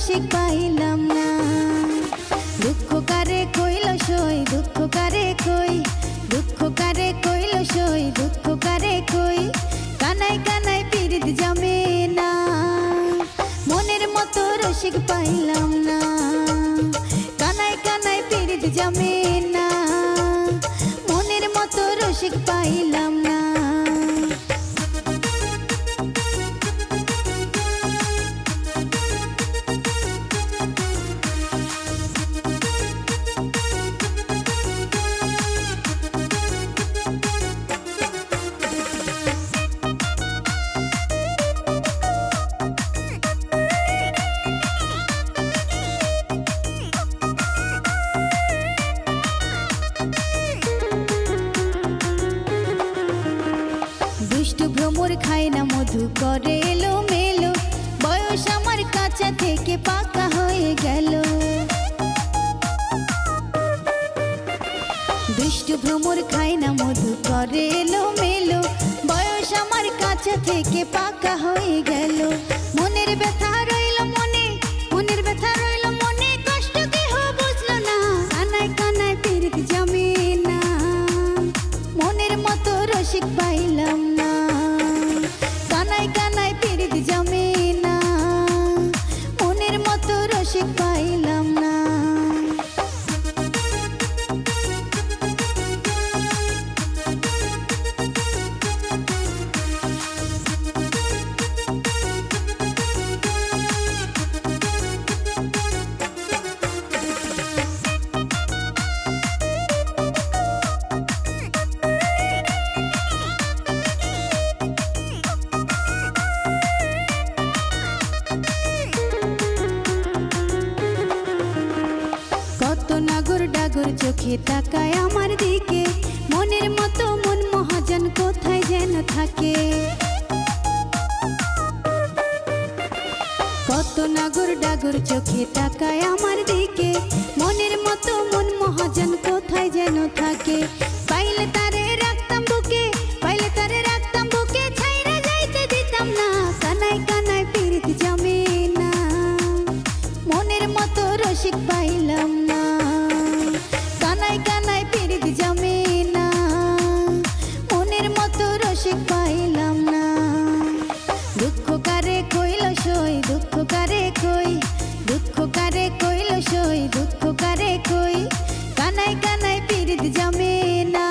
রসিক পাইলাম না। দুঃখ কারে কইল সই, দুঃখ কারে কই, দুঃখ কারে কইল সই, দুঃখ কারে কই। কানাই কানাই পিরিত জমে না, মনের মতো রসিক পাইলাম না। কানাই কানাই পিরিত জমে না, মনের মতো রসিক পাইলাম না। দুষ্টু ভ্রমর খায় না মধু করে এলো মেলো, বয়স আমার কাঁচা থেকে পাকা হয়ে গেল। দুষ্টু ভ্রমর খায় না মধু করে এলো মেলো, বয়স আমার কাঁচা থেকে পাকা হয়ে গেল। মনের ব্যথা রইল মনে, মনের ব্যথা রইল মনে, কষ্ট কেহ বুঝলো না। কানায় কানায় পিরিত জমে না, মনের মতো রসিক পাইলাম না। কানায় কানায় পিরিত জমে না, মনের মতো রসিক পাইলাম না। কত নাগর ডাগর চোখে তাকায় আমার দিকে, মনের মতো মন মহাজন কোথায় যেন থাকে। কত নাগর ডাগর চোখে তাকায় আমার দিকে, মনের মতো মন মহাজন কোথায় যেন থাকে। পাইলে তারে রাখতাম বুকে, পাইলে তারে রাখতাম বুকে, ছাইরা যাইতে দিতাম না। কানায় কানায় পিরিত জমে না, মনের মতো রসিক পাইলাম না। কানায় কানায় পিরিত জমে না, মনের মতো রসিক পাইলাম না। দুঃখ কারে কইল সই, দুঃখ কারে কই, দুঃখ কারে কইল সই, দুঃখ কারে কই। কানায় কানায় পিরিত জমে না,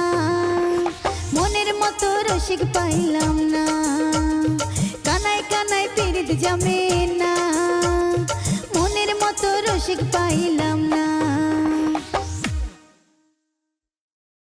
মনের মতো রসিক পাইলাম না। কানায় কানায় পিরিত জমে না, মনের মতো রসিক পাইলাম না।